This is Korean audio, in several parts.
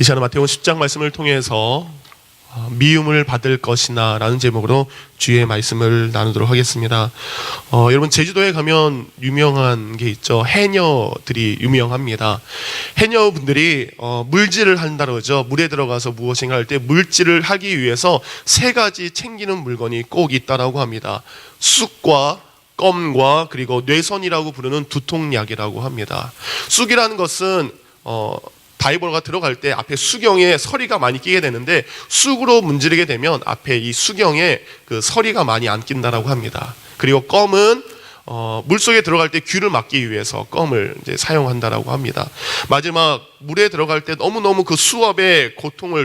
이 시간 마태복음 10장 말씀을 통해서 미움을 받을 것이나 라는 제목으로 주의 말씀을 나누도록 하겠습니다. 여러분 제주도에 가면 유명한 게 있죠. 해녀들이 유명합니다. 해녀분들이 물질을 한다 그러죠. 물에 들어가서 무엇인가 할 때 물질을 하기 위해서 세 가지 챙기는 물건이 꼭 있다라고 합니다. 쑥과 껌과 그리고 뇌선이라고 부르는 두통약이라고 합니다. 쑥이라는 것은 다이버가 들어갈 때 앞에 수경에 서리가 많이 끼게 되는데 쑥으로 문지르게 되면 앞에 이 수경에 그 서리가 많이 안 낀다라고 합니다. 그리고 껌은 물속에 들어갈 때 귀를 막기 위해서 껌을 이제 사용한다라고 합니다. 마지막 물에 들어갈 때 너무너무 그 수압의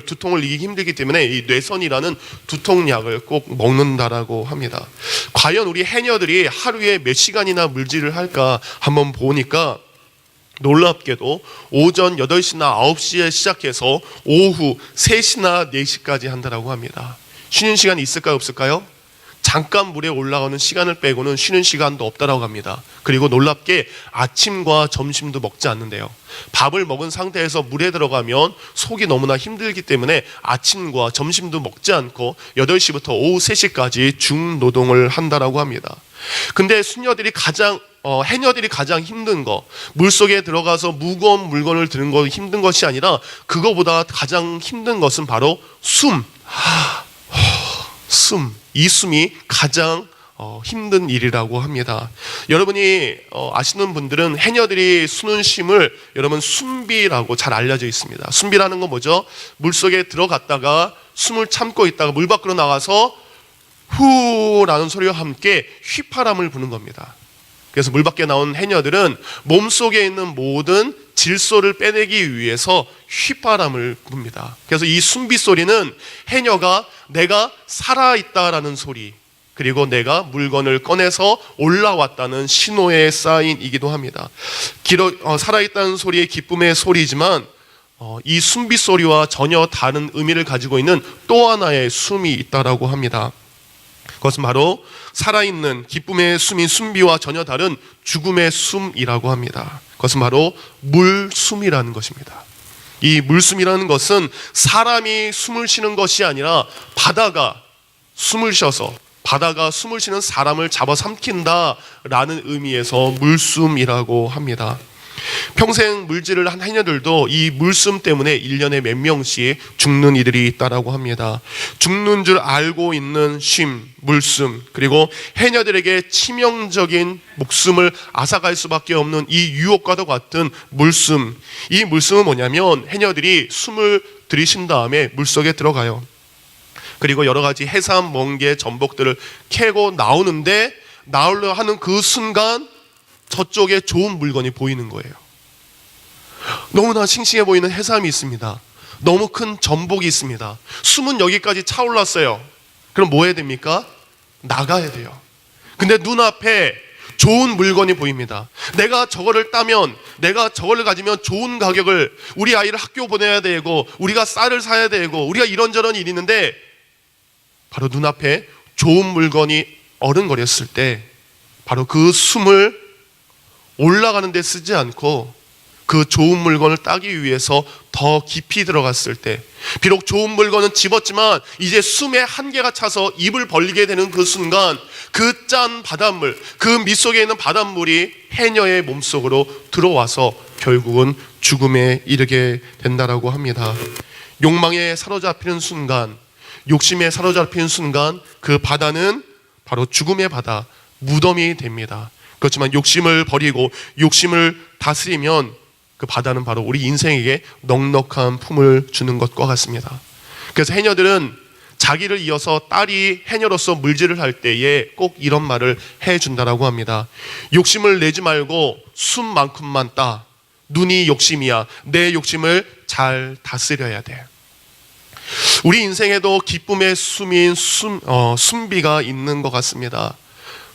두통을 이기기 힘들기 때문에 이 뇌선이라는 두통약을 꼭 먹는다라고 합니다. 과연 우리 해녀들이 하루에 몇 시간이나 물질을 할까 한번 보니까 놀랍게도 오전 8시나 9시에 시작해서 오후 3시나 4시까지 한다라고 합니다. 쉬는 시간이 있을까요, 없을까요? 잠깐 물에 올라가는 시간을 빼고는 쉬는 시간도 없다라고 합니다. 그리고 놀랍게 아침과 점심도 먹지 않는데요. 밥을 먹은 상태에서 물에 들어가면 속이 너무나 힘들기 때문에 아침과 점심도 먹지 않고 8시부터 오후 3시까지 중노동을 한다라고 합니다. 근데 해녀들이 가장 힘든 거, 물속에 들어가서 무거운 물건을 드는 거 힘든 것이 아니라 그거보다 가장 힘든 것은 바로 이 숨이 가장 힘든 일이라고 합니다. 여러분이 아시는 분들은 해녀들이 수는 쉼을 여러분 숨비라고 잘 알려져 있습니다. 숨비라는 건 뭐죠? 물속에 들어갔다가 숨을 참고 있다가 물 밖으로 나가서 후라는 소리와 함께 휘파람을 부는 겁니다. 그래서 물 밖에 나온 해녀들은 몸속에 있는 모든 질소를 빼내기 위해서 휘파람을 붑니다. 그래서 이 숨비 소리는 해녀가 내가 살아있다라는 소리, 그리고 내가 물건을 꺼내서 올라왔다는 신호의 사인이기도 합니다. 살아있다는 소리의 기쁨의 소리지만 이 숨비 소리와 전혀 다른 의미를 가지고 있는 또 하나의 숨이 있다라고 합니다. 그것은 바로 살아있는 기쁨의 숨인 숨비와 전혀 다른 죽음의 숨이라고 합니다. 그것은 바로 물숨이라는 것입니다. 이 물숨이라는 것은 사람이 숨을 쉬는 것이 아니라 바다가 숨을 쉬는 사람을 잡아삼킨다라는 의미에서 물숨이라고 합니다. 평생 물질을 한 해녀들도 이 물숨 때문에 1년에 몇 명씩 죽는 이들이 있다라고 합니다. 죽는 줄 알고 있는 쉼, 물숨, 그리고 해녀들에게 치명적인 목숨을 앗아갈 수밖에 없는 이 유혹과도 같은 물숨. 이 물숨은 뭐냐면 해녀들이 숨을 들이신 다음에 물속에 들어가요. 그리고 여러 가지 해삼, 멍게, 전복들을 캐고 나오려 하는 그 순간 저쪽에 좋은 물건이 보이는 거예요. 너무나 싱싱해 보이는 해삼이 있습니다. 너무 큰 전복이 있습니다. 숨은 여기까지 차올랐어요. 그럼 뭐 해야 됩니까? 나가야 돼요. 근데 눈앞에 좋은 물건이 보입니다. 내가 저거를 따면, 내가 저거를 가지면 좋은 가격을, 우리 아이를 학교 보내야 되고, 우리가 쌀을 사야 되고, 우리가 이런저런 일이 있는데 바로 눈앞에 좋은 물건이 어른거렸을 때 바로 그 숨을 올라가는 데 쓰지 않고 그 좋은 물건을 따기 위해서 더 깊이 들어갔을 때, 비록 좋은 물건은 집었지만 이제 숨에 한계가 차서 입을 벌리게 되는 그 순간 그 짠 바닷물, 그 밑속에 있는 바닷물이 해녀의 몸속으로 들어와서 결국은 죽음에 이르게 된다라고 합니다. 욕망에 사로잡히는 순간, 욕심에 사로잡히는 순간 그 바다는 바로 죽음의 바다, 무덤이 됩니다. 그렇지만 욕심을 버리고 욕심을 다스리면 그 바다는 바로 우리 인생에게 넉넉한 품을 주는 것과 같습니다. 그래서 해녀들은 자기를 이어서 딸이 해녀로서 물질을 할 때에 꼭 이런 말을 해준다라고 합니다. 욕심을 내지 말고 숨만큼만 따. 눈이 욕심이야. 내 욕심을 잘 다스려야 돼. 우리 인생에도 기쁨의 숨인 숨비가 있는 것 같습니다.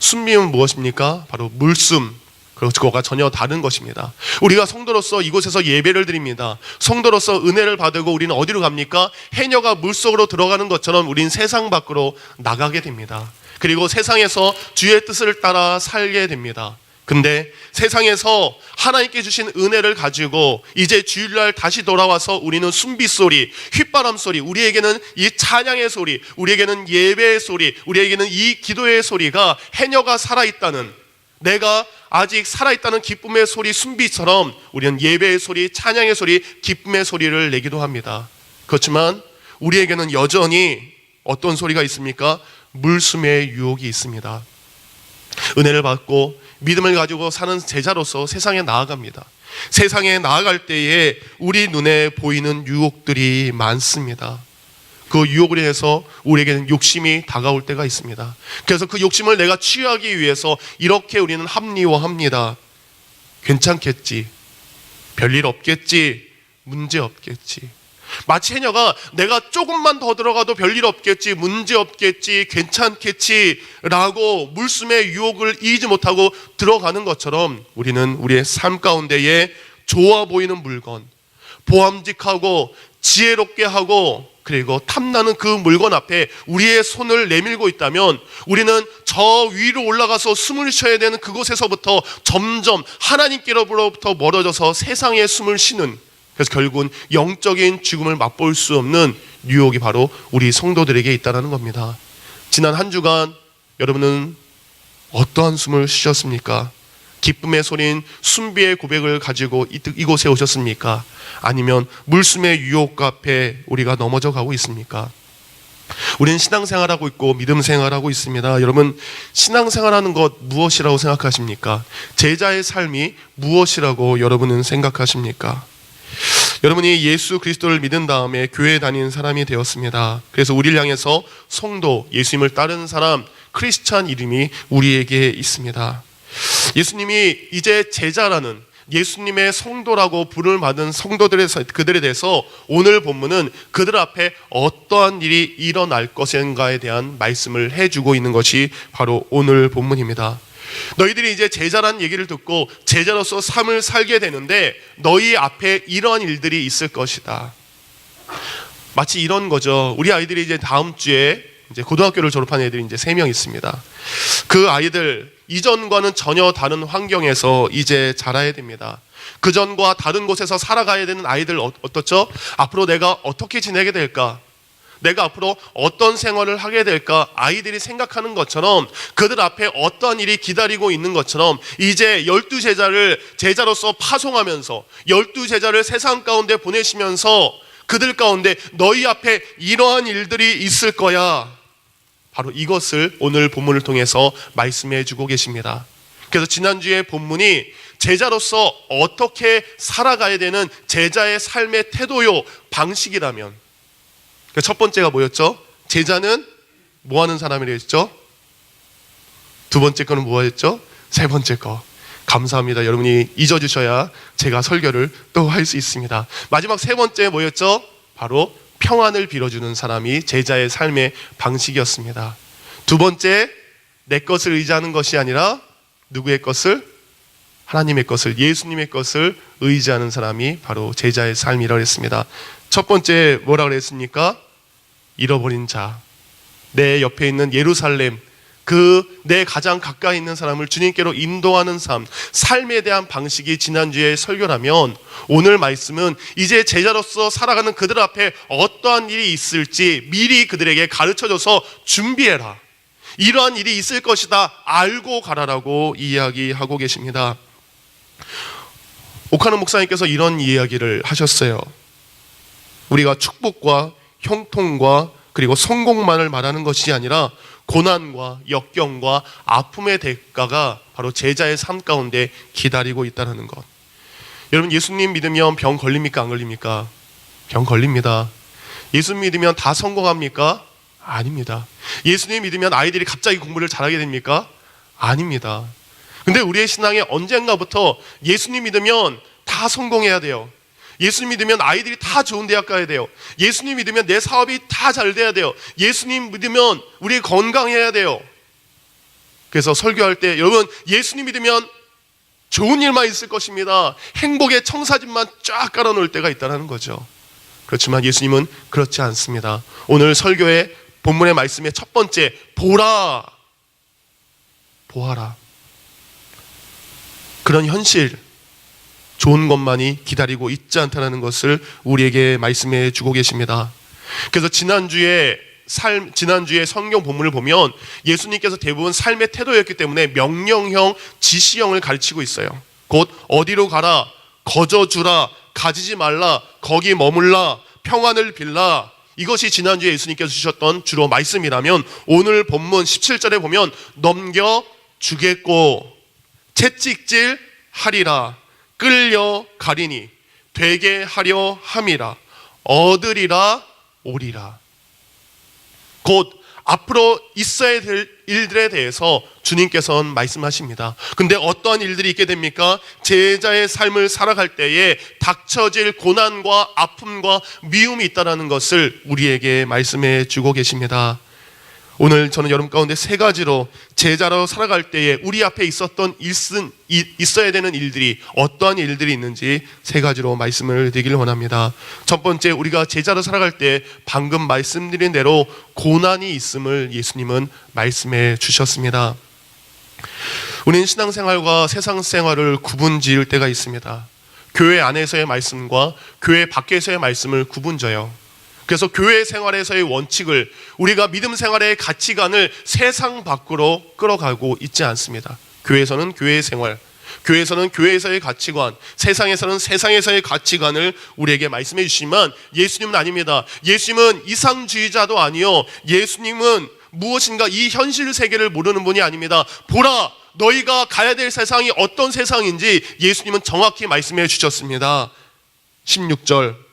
숨비는 무엇입니까? 바로 물숨. 그거가 전혀 다른 것입니다. 우리가 성도로서 이곳에서 예배를 드립니다. 성도로서 은혜를 받고 우리는 어디로 갑니까? 해녀가 물속으로 들어가는 것처럼 우린 세상 밖으로 나가게 됩니다. 그리고 세상에서 주의 뜻을 따라 살게 됩니다. 근데 세상에서 하나님께 주신 은혜를 가지고 이제 주일날 다시 돌아와서 우리는 순비소리, 휘바람 소리, 우리에게는 이 찬양의 소리, 우리에게는 예배의 소리, 우리에게는 이 기도의 소리가 해녀가 살아있다는, 내가 아직 살아있다는 기쁨의 소리, 순비처럼 우리는 예배의 소리, 찬양의 소리, 기쁨의 소리를 내기도 합니다. 그렇지만 우리에게는 여전히 어떤 소리가 있습니까? 물숨의 유혹이 있습니다. 은혜를 받고 믿음을 가지고 사는 제자로서 세상에 나아갑니다. 세상에 나아갈 때에 우리 눈에 보이는 유혹들이 많습니다. 그 유혹을 인해서 우리에게는 욕심이 다가올 때가 있습니다. 그래서 그 욕심을 내가 취하기 위해서 이렇게 우리는 합리화합니다. 괜찮겠지, 별일 없겠지, 문제 없겠지. 마치 해녀가 내가 조금만 더 들어가도 별일 없겠지, 문제 없겠지, 괜찮겠지 라고 물숨의 유혹을 이기지 못하고 들어가는 것처럼 우리는 우리의 삶 가운데에 좋아 보이는 물건, 보암직하고 지혜롭게 하고 그리고 탐나는 그 물건 앞에 우리의 손을 내밀고 있다면 우리는 저 위로 올라가서 숨을 쉬어야 되는 그곳에서부터 점점 하나님께로부터 멀어져서 세상에 숨을 쉬는, 그래서 결국은 영적인 죽음을 맛볼 수 없는 유혹이 바로 우리 성도들에게 있다는 겁니다. 지난 한 주간 여러분은 어떠한 숨을 쉬셨습니까? 기쁨의 소리인 순비의 고백을 가지고 이곳에 오셨습니까? 아니면 물숨의 유혹 앞에 우리가 넘어져 가고 있습니까? 우리는 신앙생활하고 있고 믿음생활하고 있습니다. 여러분, 신앙생활하는 것 무엇이라고 생각하십니까? 제자의 삶이 무엇이라고 여러분은 생각하십니까? 여러분이 예수 그리스도를 믿은 다음에 교회에 다니는 사람이 되었습니다. 그래서 우리를 향해서 성도, 예수님을 따르는 사람, 크리스찬 이름이 우리에게 있습니다. 예수님이 이제 제자라는, 예수님의 성도라고 부름을 받은 그들에 대해서 오늘 본문은 그들 앞에 어떠한 일이 일어날 것인가에 대한 말씀을 해주고 있는 것이 바로 오늘 본문입니다. 너희들이 이제 제자란 얘기를 듣고 제자로서 삶을 살게 되는데 너희 앞에 이러한 일들이 있을 것이다. 마치 이런 거죠. 우리 아이들이 이제 다음 주에 이제 고등학교를 졸업한 애들이 이제 3명 있습니다. 그 아이들 이전과는 전혀 다른 환경에서 이제 자라야 됩니다. 그전과 다른 곳에서 살아가야 되는 아이들 어떻죠? 앞으로 내가 어떻게 지내게 될까? 내가 앞으로 어떤 생활을 하게 될까? 아이들이 생각하는 것처럼 그들 앞에 어떠한 일이 기다리고 있는 것처럼 이제 12제자를 제자로서 파송하면서 12제자를 세상 가운데 보내시면서 그들 가운데 너희 앞에 이러한 일들이 있을 거야. 바로 이것을 오늘 본문을 통해서 말씀해 주고 계십니다. 그래서 지난주에 본문이 제자로서 어떻게 살아가야 되는 제자의 삶의 태도요, 방식이라면 첫 번째가 뭐였죠? 제자는 뭐 하는 사람이라 했죠? 두 번째 거는 뭐였죠? 세 번째 거. 감사합니다. 여러분이 잊어주셔야 제가 설교를 또 할 수 있습니다. 마지막 세 번째 뭐였죠? 바로 평안을 빌어주는 사람이 제자의 삶의 방식이었습니다. 두 번째, 내 것을 의지하는 것이 아니라 누구의 것을? 하나님의 것을, 예수님의 것을 의지하는 사람이 바로 제자의 삶이라고 했습니다. 첫 번째 뭐라고 그랬습니까? 잃어버린 자, 내 옆에 있는 예루살렘, 내 가장 가까이 있는 사람을 주님께로 인도하는 삶에 대한 방식이 지난주에 설교라면 오늘 말씀은 이제 제자로서 살아가는 그들 앞에 어떠한 일이 있을지 미리 그들에게 가르쳐줘서 준비해라. 이러한 일이 있을 것이다. 알고 가라라고 이야기하고 계십니다. 오카노 목사님께서 이런 이야기를 하셨어요. 우리가 축복과 형통과 그리고 성공만을 말하는 것이 아니라 고난과 역경과 아픔의 대가가 바로 제자의 삶 가운데 기다리고 있다는 것. 여러분, 예수님 믿으면 병 걸립니까? 안 걸립니까? 병 걸립니다. 예수 믿으면 다 성공합니까? 아닙니다. 예수님 믿으면 아이들이 갑자기 공부를 잘하게 됩니까? 아닙니다. 근데 우리의 신앙에 언젠가부터 예수님 믿으면 다 성공해야 돼요. 예수님 믿으면 아이들이 다 좋은 대학 가야 돼요. 예수님 믿으면 내 사업이 다 잘 돼야 돼요. 예수님 믿으면 우리 건강해야 돼요. 그래서 설교할 때 여러분, 예수님 믿으면 좋은 일만 있을 것입니다. 행복의 청사진만 쫙 깔아놓을 때가 있다는 거죠. 그렇지만 예수님은 그렇지 않습니다. 오늘 설교의 본문의 말씀의 첫 번째, 보라, 보아라. 그런 현실, 좋은 것만이 기다리고 있지 않다는 것을 우리에게 말씀해 주고 계십니다. 그래서 지난주에 성경 본문을 보면 예수님께서 대부분 삶의 태도였기 때문에 명령형, 지시형을 가르치고 있어요. 곧 어디로 가라, 거저주라, 가지지 말라, 거기 머물라, 평안을 빌라. 이것이 지난주에 예수님께서 주셨던 주로 말씀이라면, 오늘 본문 17절에 보면 넘겨주겠고 채찍질 하리라, 끌려가리니 되게 하려 함이라, 얻으리라 오리라. 곧 앞으로 있어야 될 일들에 대해서 주님께서는 말씀하십니다. 근데 어떠한 일들이 있게 됩니까? 제자의 삶을 살아갈 때에 닥쳐질 고난과 아픔과 미움이 있다는 것을 우리에게 말씀해 주고 계십니다. 오늘 저는 여러분 가운데 세 가지로 제자로 살아갈 때에 우리 앞에 있어야 되는 일들이, 어떠한 일들이 있는지 세 가지로 말씀을 드리기를 원합니다. 첫 번째, 우리가 제자로 살아갈 때 방금 말씀드린 대로 고난이 있음을 예수님은 말씀해 주셨습니다. 우리는 신앙생활과 세상생활을 구분 지을 때가 있습니다. 교회 안에서의 말씀과 교회 밖에서의 말씀을 구분져요. 그래서 교회 생활에서의 원칙을, 우리가 믿음 생활의 가치관을 세상 밖으로 끌어가고 있지 않습니다. 교회에서는 교회의 생활, 교회에서는 교회에서의 가치관, 세상에서는 세상에서의 가치관을 우리에게 말씀해 주시지만 예수님은 아닙니다. 예수님은 이상주의자도 아니요, 예수님은 무엇인가 이 현실 세계를 모르는 분이 아닙니다. 보라, 너희가 가야 될 세상이 어떤 세상인지 예수님은 정확히 말씀해 주셨습니다. 16절,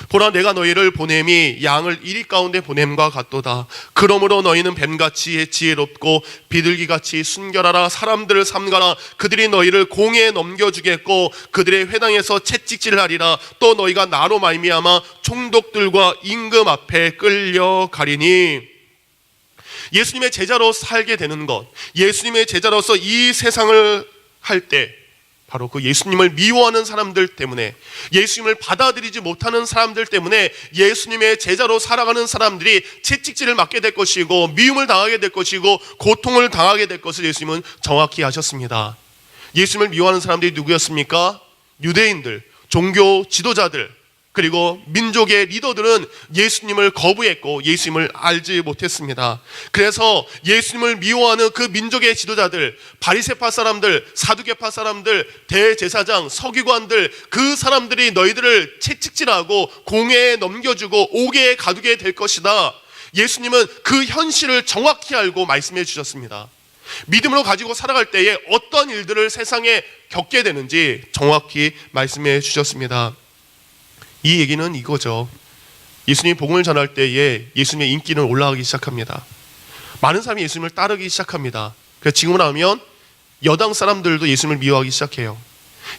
보라, 내가 너희를 보냄이 양을 이리 가운데 보냄과 같도다. 그러므로 너희는 뱀같이 지혜롭고 비둘기같이 순결하라. 사람들을 삼가라. 그들이 너희를 공에 넘겨주겠고 그들의 회당에서 채찍질하리라. 또 너희가 나로 말미암아 총독들과 임금 앞에 끌려가리니. 예수님의 제자로 살게 되는 것, 예수님의 제자로서 이 세상을 할 때 바로 그 예수님을 미워하는 사람들 때문에, 예수님을 받아들이지 못하는 사람들 때문에 예수님의 제자로 살아가는 사람들이 채찍질을 맞게 될 것이고 미움을 당하게 될 것이고 고통을 당하게 될 것을 예수님은 정확히 아셨습니다. 예수님을 미워하는 사람들이 누구였습니까? 유대인들, 종교 지도자들, 그리고 민족의 리더들은 예수님을 거부했고 예수님을 알지 못했습니다. 그래서 예수님을 미워하는 그 민족의 지도자들, 바리새파 사람들, 사두개파 사람들, 대제사장, 서기관들, 그 사람들이 너희들을 채찍질하고 공회에 넘겨주고 옥에 가두게 될 것이다. 예수님은 그 현실을 정확히 알고 말씀해 주셨습니다. 믿음으로 가지고 살아갈 때에 어떤 일들을 세상에 겪게 되는지 정확히 말씀해 주셨습니다. 이 얘기는 이거죠. 예수님이 복음을 전할 때에 예수님의 인기는 올라가기 시작합니다. 많은 사람이 예수님을 따르기 시작합니다. 그래서 지금은 하면 여당 사람들도 예수님을 미워하기 시작해요.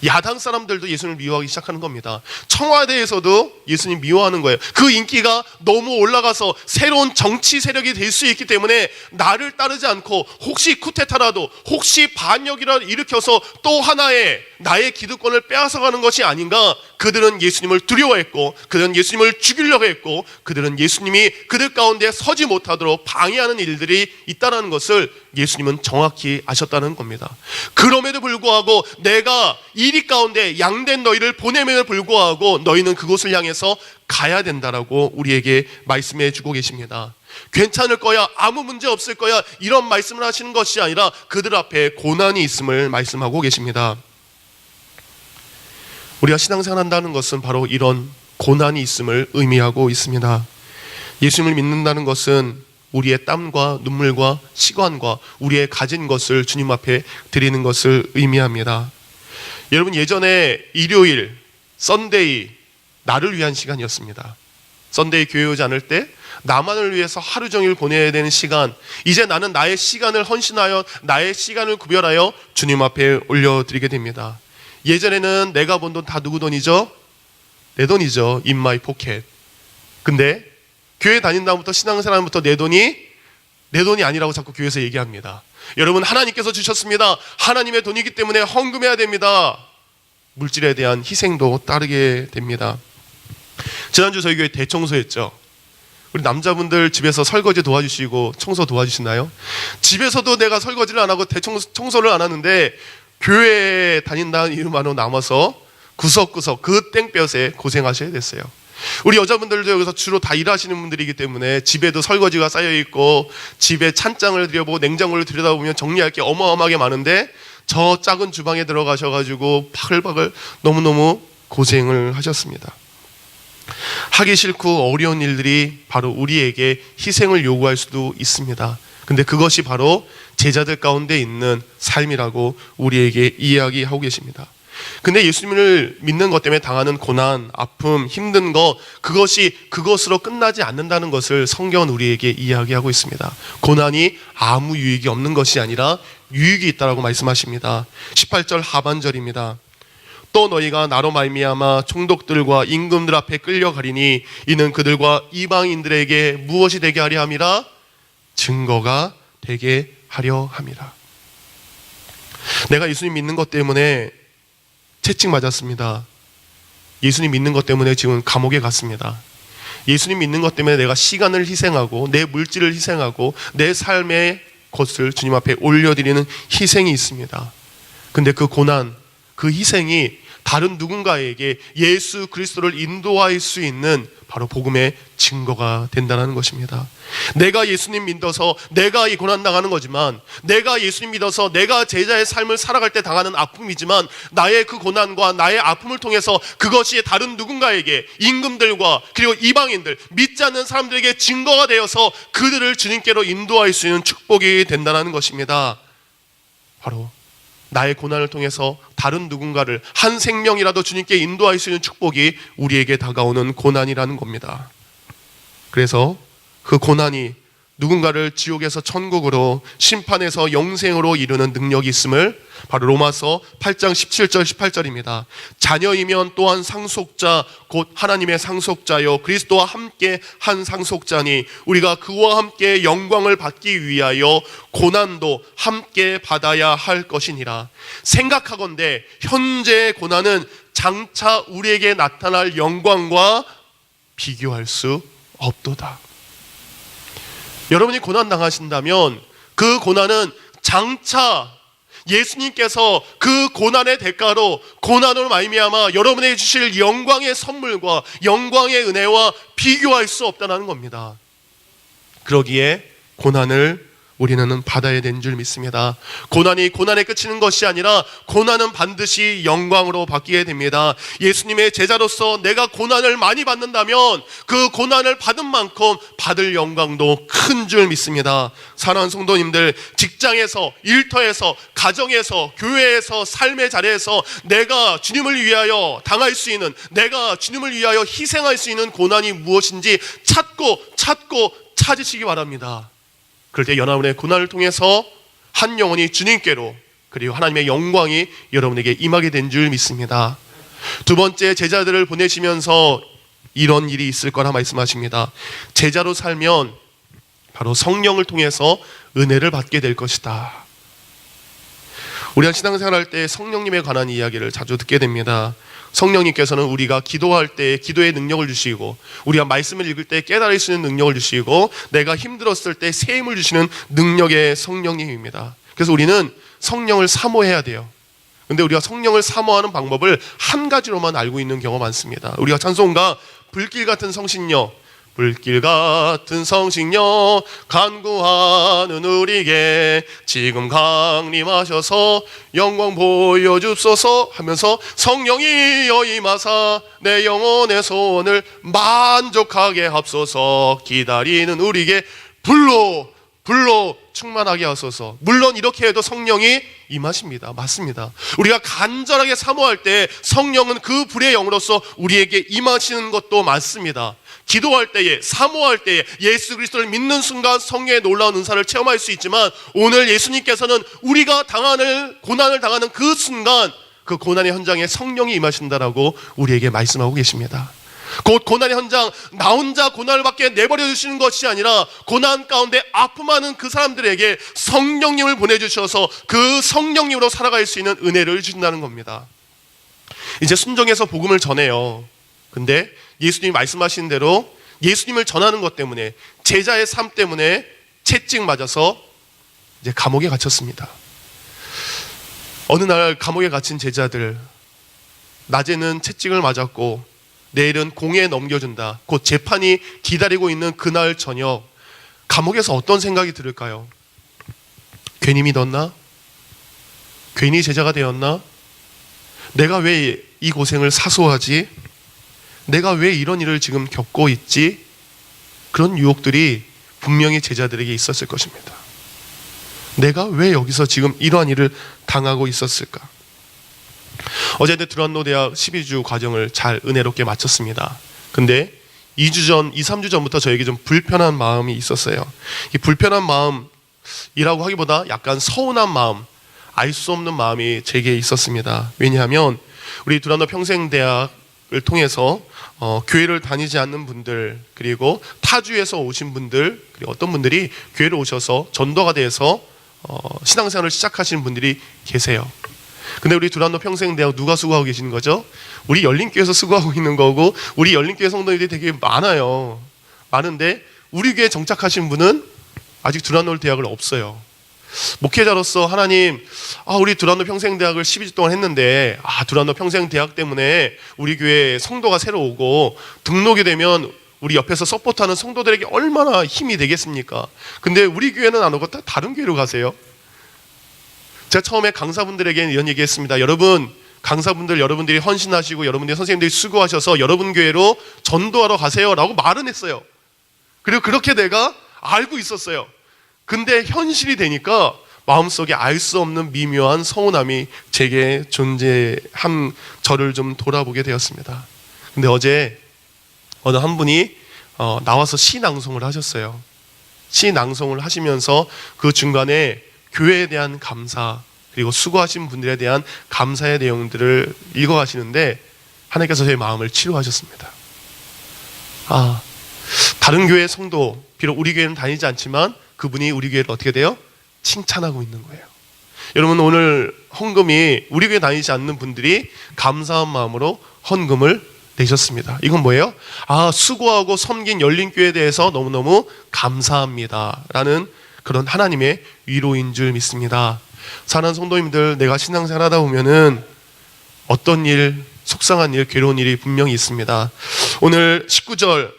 야당 사람들도 예수님을 미워하기 시작하는 겁니다. 청와대에서도 예수님 미워하는 거예요. 그 인기가 너무 올라가서 새로운 정치 세력이 될 수 있기 때문에 나를 따르지 않고 혹시 쿠데타라도, 혹시 반역이라도 일으켜서 또 하나의 나의 기득권을 빼앗아가는 것이 아닌가. 그들은 예수님을 두려워했고 그들은 예수님을 죽이려고 했고 그들은 예수님이 그들 가운데 서지 못하도록 방해하는 일들이 있다는 것을 예수님은 정확히 아셨다는 겁니다. 그럼에도 불구하고 내가 이리 가운데 양된 너희를 보냄에도 불구하고 너희는 그곳을 향해서 가야 된다라고 우리에게 말씀해 주고 계십니다. 괜찮을 거야, 아무 문제 없을 거야, 이런 말씀을 하시는 것이 아니라 그들 앞에 고난이 있음을 말씀하고 계십니다. 우리가 신앙생활 한다는 것은 바로 이런 고난이 있음을 의미하고 있습니다. 예수님을 믿는다는 것은 우리의 땀과 눈물과 시간과 우리의 가진 것을 주님 앞에 드리는 것을 의미합니다. 여러분, 예전에 일요일, 썬데이, 나를 위한 시간이었습니다. 썬데이 교회 오지 않을 때 나만을 위해서 하루 종일 보내야 되는 시간, 이제 나는 나의 시간을 헌신하여 나의 시간을 구별하여 주님 앞에 올려드리게 됩니다. 예전에는 내가 번 돈 다 누구 돈이죠? 내 돈이죠. In my pocket. 근데 교회 다닌 다음부터 신앙생활부터 내 돈이 아니라고 자꾸 교회에서 얘기합니다. 여러분, 하나님께서 주셨습니다. 하나님의 돈이기 때문에 헌금해야 됩니다. 물질에 대한 희생도 따르게 됩니다. 지난주 저희 교회 대청소했죠. 우리 남자분들 집에서 설거지 도와주시고 청소 도와주시나요? 집에서도 내가 설거지를 안 하고 대청소를 안 하는데 교회에 다닌다는 이유만으로 남아서 구석구석 그 땡볕에 고생하셔야 됐어요. 우리 여자분들도 여기서 주로 다 일하시는 분들이기 때문에 집에도 설거지가 쌓여있고 집에 찬장을 들여보고 냉장고를 들여다보면 정리할 게 어마어마하게 많은데 저 작은 주방에 들어가셔가지고 바글바글 너무너무 고생을 하셨습니다. 하기 싫고 어려운 일들이 바로 우리에게 희생을 요구할 수도 있습니다. 근데 그것이 바로 제자들 가운데 있는 삶이라고 우리에게 이야기하고 계십니다. 근데 예수님을 믿는 것 때문에 당하는 고난, 아픔, 힘든 것, 그것이 그것으로 끝나지 않는다는 것을 성경은 우리에게 이야기하고 있습니다. 고난이 아무 유익이 없는 것이 아니라 유익이 있다라고 말씀하십니다. 18절 하반절입니다. 또 너희가 나로 말미암아 총독들과 임금들 앞에 끌려가리니 이는 그들과 이방인들에게 무엇이 되게 하려 함이라? 증거가 되게 하려 함이라. 내가 예수님 믿는 것 때문에 채찍 맞았습니다. 예수님 믿는 것 때문에 지금 감옥에 갔습니다. 예수님 믿는 것 때문에 내가 시간을 희생하고 내 물질을 희생하고 내 삶의 것을 주님 앞에 올려드리는 희생이 있습니다. 근데 그 고난, 그 희생이 다른 누군가에게 예수 그리스도를 인도할 수 있는 바로 복음의 증거가 된다는 것입니다. 내가 예수님 믿어서 내가 이 고난 당하는 거지만, 내가 예수님 믿어서 내가 제자의 삶을 살아갈 때 당하는 아픔이지만, 나의 그 고난과 나의 아픔을 통해서 그것이 다른 누군가에게, 임금들과 그리고 이방인들, 믿지 않는 사람들에게 증거가 되어서 그들을 주님께로 인도할 수 있는 축복이 된다는 것입니다. 바로 나의 고난을 통해서 다른 누군가를, 한 생명이라도 주님께 인도할 수 있는 축복이 우리에게 다가오는 고난이라는 겁니다. 그래서 그 고난이 누군가를 지옥에서 천국으로, 심판에서 영생으로 이루는 능력이 있음을 바로 로마서 8장 17절 18절입니다. 자녀이면 또한 상속자 곧 하나님의 상속자요 그리스도와 함께 한 상속자니 우리가 그와 함께 영광을 받기 위하여 고난도 함께 받아야 할 것이니라. 생각하건대 현재의 고난은 장차 우리에게 나타날 영광과 비교할 수 없도다. 여러분이 고난 당하신다면 그 고난은 장차 예수님께서 그 고난의 대가로, 고난으로 말미암아 여러분에게 주실 영광의 선물과 영광의 은혜와 비교할 수 없다는 겁니다. 그러기에 고난을 우리는 받아야 되는 줄 믿습니다. 고난이 고난에 그치는 것이 아니라 고난은 반드시 영광으로 바뀌게 됩니다. 예수님의 제자로서 내가 고난을 많이 받는다면 그 고난을 받은 만큼 받을 영광도 큰 줄 믿습니다. 사랑하는 성도님들, 직장에서, 일터에서, 가정에서, 교회에서, 삶의 자리에서 내가 주님을 위하여 당할 수 있는, 내가 주님을 위하여 희생할 수 있는 고난이 무엇인지 찾고 찾으시기 바랍니다. 그럴 때 여러분의 고난을 통해서 한 영혼이 주님께로, 그리고 하나님의 영광이 여러분에게 임하게 된 줄 믿습니다. 두 번째, 제자들을 보내시면서 이런 일이 있을 거라 말씀하십니다. 제자로 살면 바로 성령을 통해서 은혜를 받게 될 것이다. 우리가 신앙생활할 때 성령님에 관한 이야기를 자주 듣게 됩니다. 성령님께서는 우리가 기도할 때 기도의 능력을 주시고, 우리가 말씀을 읽을 때 깨달을 수 있는 능력을 주시고, 내가 힘들었을 때 새 힘을 주시는 능력의 성령님입니다. 그래서 우리는 성령을 사모해야 돼요. 근데 우리가 성령을 사모하는 방법을 한 가지로만 알고 있는 경우가 많습니다. 우리가 찬송가 불길 같은 성신여, 불길 같은 성신여 간구하는 우리에게 지금 강림하셔서 영광 보여줍소서 하면서 성령이 여임하사 내 영혼의 소원을 만족하게 합소서 기다리는 우리에게 불로 충만하게 하소서. 물론 이렇게 해도 성령이 임하십니다. 맞습니다. 우리가 간절하게 사모할 때 성령은 그 불의 영으로서 우리에게 임하시는 것도 맞습니다. 기도할 때에, 사모할 때에, 예수 그리스도를 믿는 순간 성령의 놀라운 은사를 체험할 수 있지만, 오늘 예수님께서는 우리가 고난을 당하는 그 순간 그 고난의 현장에 성령이 임하신다라고 우리에게 말씀하고 계십니다. 곧 고난의 현장, 나 혼자 고난을 받게 내버려 주시는 것이 아니라 고난 가운데 아픔하는 그 사람들에게 성령님을 보내주셔서 그 성령님으로 살아갈 수 있는 은혜를 주신다는 겁니다. 이제 순종해서 복음을 전해요. 근데 예수님이 말씀하신 대로 예수님을 전하는 것 때문에, 제자의 삶 때문에 채찍 맞아서 이제 감옥에 갇혔습니다. 어느 날 감옥에 갇힌 제자들, 낮에는 채찍을 맞았고 내일은 공에 넘겨준다, 곧 재판이 기다리고 있는 그날 저녁, 감옥에서 어떤 생각이 들을까요? 괜히 믿었나? 괜히 제자가 되었나? 내가 왜 이 고생을 사소하지? 내가 왜 이런 일을 지금 겪고 있지? 그런 유혹들이 분명히 제자들에게 있었을 것입니다. 내가 왜 여기서 지금 이러한 일을 당하고 있었을까? 어제 드란노 대학 12주 과정을 잘 은혜롭게 마쳤습니다. 근데 2주 전, 2, 3주 전부터 저에게 좀 불편한 마음이 있었어요. 이 불편한 마음이라고 하기보다 약간 서운한 마음, 알 수 없는 마음이 제게 있었습니다. 왜냐하면 우리 드란노 평생대학을 통해서 교회를 다니지 않는 분들, 그리고 타주에서 오신 분들, 그리고 어떤 분들이 교회를 오셔서 전도가 돼서 신앙생활을 시작하시는 분들이 계세요. 근데 우리 드란노 평생대학 누가 수고하고 계시는 거죠? 우리 열린교회에서 수고하고 있는 거고, 우리 열린교회 성도들이 되게 많아요. 많은데 우리 교회에 정착하신 분은 아직 드란노 대학을 없어요. 목회자로서 하나님, 우리 드란노 평생대학을 12주 동안 했는데 드란노 평생대학 때문에 우리 교회에 성도가 새로 오고 등록이 되면 우리 옆에서 서포트하는 성도들에게 얼마나 힘이 되겠습니까? 근데 우리 교회는 안 오고 다른 교회로 가세요. 제가 처음에 강사분들에게 이런 얘기했습니다. 여러분, 강사분들, 여러분들이 헌신하시고 여러분들이 선생님들이 수고하셔서 여러분 교회로 전도하러 가세요 라고 말은 했어요. 그리고 그렇게 내가 알고 있었어요. 근데 현실이 되니까 마음속에 알 수 없는 미묘한 서운함이 제게 존재한 저를 좀 돌아보게 되었습니다. 근데 어제 어느 한 분이 나와서 시 낭송을 하셨어요. 시 낭송을 하시면서 그 중간에 교회에 대한 감사, 그리고 수고하신 분들에 대한 감사의 내용들을 읽어가시는데 하나님께서 제 마음을 치료하셨습니다. 다른 교회 성도, 비록 우리 교회는 다니지 않지만 그분이 우리 교회를 어떻게 돼요? 칭찬하고 있는 거예요. 여러분, 오늘 헌금이 우리 교회 다니지 않는 분들이 감사한 마음으로 헌금을 내셨습니다. 이건 뭐예요? 수고하고 섬긴 열린교회에 대해서 너무너무 감사합니다 라는 그런 하나님의 위로인 줄 믿습니다. 사랑하는 성도님들, 내가 신앙생활 하다 보면은 어떤 일, 속상한 일, 괴로운 일이 분명히 있습니다. 오늘 19절,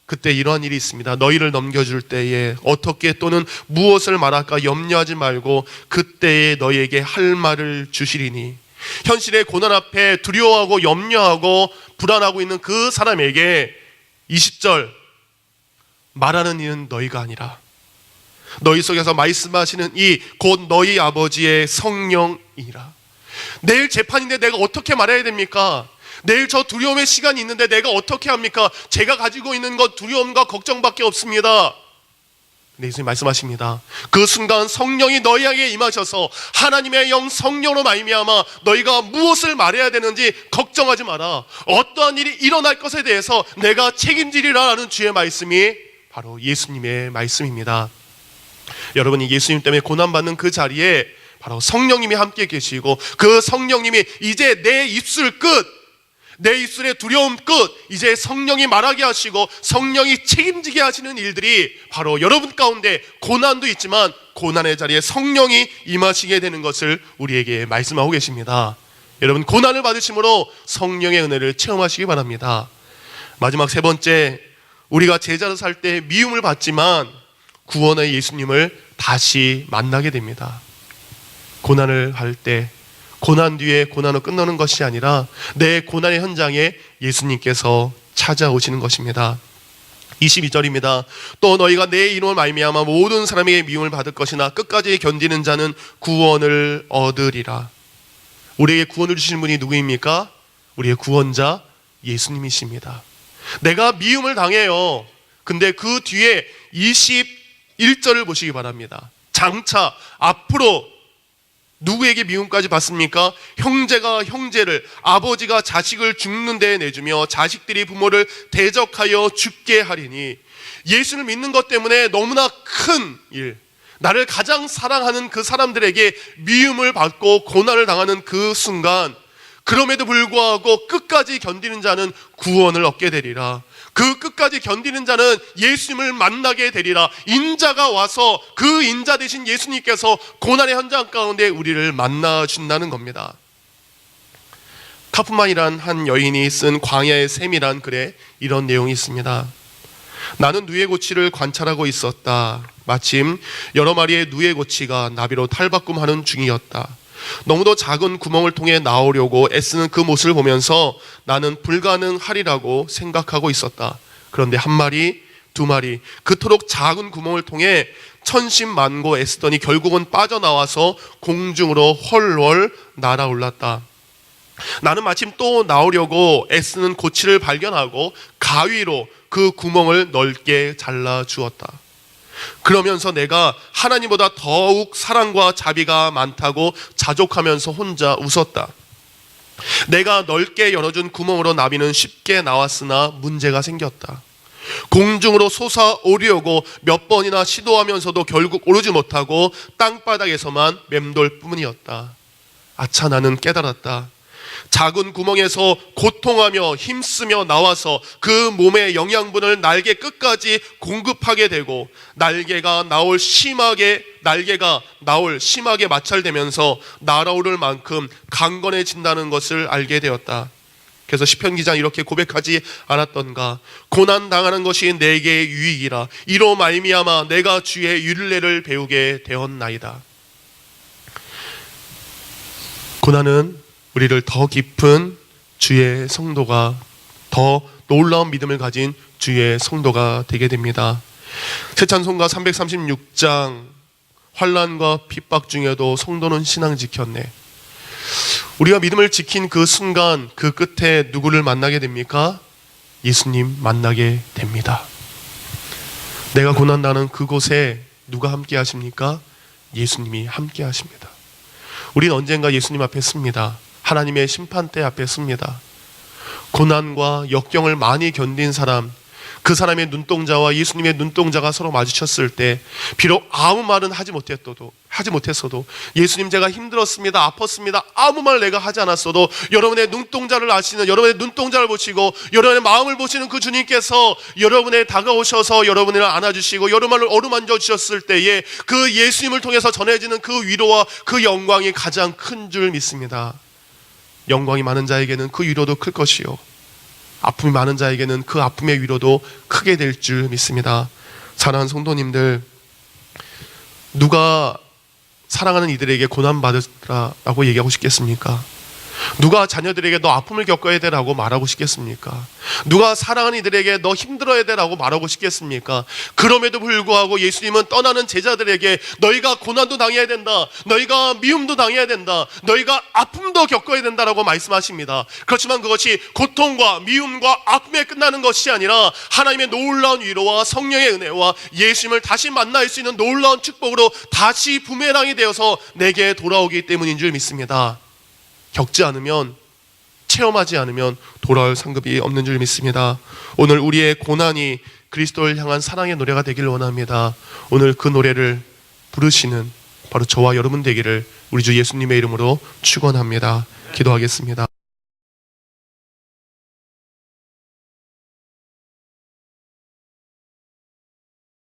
그때 이러한 일이 있습니다. 너희를 넘겨줄 때에 어떻게 또는 무엇을 말할까 염려하지 말고 그때에 너희에게 할 말을 주시리니. 현실의 고난 앞에 두려워하고 염려하고 불안하고 있는 그 사람에게 20절, 말하는 이는 너희가 아니라 너희 속에서 말씀하시는 이 곧 너희 아버지의 성령이라. 내일 재판인데 내가 어떻게 말해야 됩니까? 내일 저 두려움의 시간이 있는데 내가 어떻게 합니까? 제가 가지고 있는 것 두려움과 걱정밖에 없습니다. 근데 예수님 말씀하십니다. 그 순간 성령이 너희에게 임하셔서 하나님의 영 성령으로 말미암아 너희가 무엇을 말해야 되는지 걱정하지 마라. 어떠한 일이 일어날 것에 대해서 내가 책임지리라라는 주의 말씀이 바로 예수님의 말씀입니다. 여러분이 예수님 때문에 고난받는 그 자리에 바로 성령님이 함께 계시고 그 성령님이 이제 내 입술 끝, 내 입술의 두려움 끝, 이제 성령이 말하게 하시고 성령이 책임지게 하시는 일들이 바로 여러분 가운데 고난도 있지만 고난의 자리에 성령이 임하시게 되는 것을 우리에게 말씀하고 계십니다. 여러분, 고난을 받으심으로 성령의 은혜를 체험하시기 바랍니다. 마지막 세 번째, 우리가 제자로 살 때 미움을 받지만 구원의 예수님을 다시 만나게 됩니다. 고난을 할 때 고난 뒤에 고난으로 끝나는 것이 아니라 내 고난의 현장에 예수님께서 찾아오시는 것입니다. 22절입니다. 또 너희가 내 이름을 말미암아 모든 사람에게 미움을 받을 것이나 끝까지 견디는 자는 구원을 얻으리라. 우리에게 구원을 주시는 분이 누구입니까? 우리의 구원자 예수님이십니다. 내가 미움을 당해요. 근데 그 뒤에 21절을 보시기 바랍니다. 장차 앞으로 누구에게 미움까지 받습니까? 형제가 형제를, 아버지가 자식을 죽는 데에 내주며 자식들이 부모를 대적하여 죽게 하리니. 예수를 믿는 것 때문에 너무나 큰 일, 나를 가장 사랑하는 그 사람들에게 미움을 받고 고난을 당하는 그 순간, 그럼에도 불구하고 끝까지 견디는 자는 구원을 얻게 되리라. 그 끝까지 견디는 자는 예수님을 만나게 되리라. 인자가 와서 그 인자 되신 예수님께서 고난의 현장 가운데 우리를 만나 준다는 겁니다. 카프만이란 한 여인이 쓴 광야의 샘이란 글에 이런 내용이 있습니다. 나는 누에고치를 관찰하고 있었다. 마침 여러 마리의 누에고치가 나비로 탈바꿈하는 중이었다. 너무도 작은 구멍을 통해 나오려고 애쓰는 그 모습을 보면서 나는 불가능하리라고 생각하고 있었다. 그런데 한 마리, 두 마리, 그토록 작은 구멍을 통해 천신만고 애쓰더니 결국은 빠져나와서 공중으로 헐헐 날아올랐다. 나는 마침 또 나오려고 애쓰는 고치를 발견하고 가위로 그 구멍을 넓게 잘라 주었다. 그러면서 내가 하나님보다 더욱 사랑과 자비가 많다고 자족하면서 혼자 웃었다. 내가 넓게 열어준 구멍으로 나비는 쉽게 나왔으나 문제가 생겼다. 공중으로 솟아오르려고 몇 번이나 시도하면서도 결국 오르지 못하고 땅바닥에서만 맴돌 뿐이었다. 아차, 나는 깨달았다. 작은 구멍에서 고통하며 힘쓰며 나와서 그 몸의 영양분을 날개 끝까지 공급하게 되고 날개가 나올 심하게 마찰되면서 날아오를 만큼 강건해진다는 것을 알게 되었다. 그래서 시편 기자는 이렇게 고백하지 않았던가? 고난 당하는 것이 내게 유익이라. 이로 말미암아 내가 주의 율례를 배우게 되었나이다. 고난은 우리를 더 깊은 주의 성도가, 더 놀라운 믿음을 가진 주의 성도가 되게 됩니다. 새 찬송가 336장, 환난과 핍박 중에도 성도는 신앙 지켰네. 우리가 믿음을 지킨 그 순간, 그 끝에 누구를 만나게 됩니까? 예수님 만나게 됩니다. 내가 고난당하는 그곳에 누가 함께 하십니까? 예수님이 함께 하십니다. 우리는 언젠가 예수님 앞에 섭니다. 하나님의 심판대 앞에 섭니다. 고난과 역경을 많이 견딘 사람, 그 사람의 눈동자와 예수님의 눈동자가 서로 마주쳤을 때 비록 아무 말은 하지 못했어도 예수님, 제가 힘들었습니다, 아팠습니다, 아무 말 내가 하지 않았어도 여러분의 눈동자를 아시는, 여러분의 눈동자를 보시고 여러분의 마음을 보시는 그 주님께서 여러분에 다가오셔서 여러분을 안아주시고 여러분을 어루만져 주셨을 때에 그 예수님을 통해서 전해지는 그 위로와 그 영광이 가장 큰 줄 믿습니다. 영광이 많은 자에게는 그 위로도 클 것이요, 아픔이 많은 자에게는 그 아픔의 위로도 크게 될 줄 믿습니다. 사랑하는 성도님들, 누가 사랑하는 이들에게 고난받으라고 얘기하고 싶겠습니까? 누가 자녀들에게 너 아픔을 겪어야 되라고 말하고 싶겠습니까? 누가 사랑하는 이들에게 너 힘들어야 되라고 말하고 싶겠습니까? 그럼에도 불구하고 예수님은 떠나는 제자들에게 너희가 고난도 당해야 된다, 너희가 미움도 당해야 된다, 너희가 아픔도 겪어야 된다라고 말씀하십니다. 그렇지만 그것이 고통과 미움과 아픔에 끝나는 것이 아니라 하나님의 놀라운 위로와 성령의 은혜와 예수님을 다시 만날 수 있는 놀라운 축복으로 다시 부메랑이 되어서 내게 돌아오기 때문인 줄 믿습니다. 겪지 않으면, 체험하지 않으면 돌아올 상급이 없는 줄 믿습니다. 오늘 우리의 고난이 그리스도를 향한 사랑의 노래가 되길 원합니다. 오늘 그 노래를 부르시는 바로 저와 여러분 되기를 우리 주 예수님의 이름으로 축원합니다. 기도하겠습니다.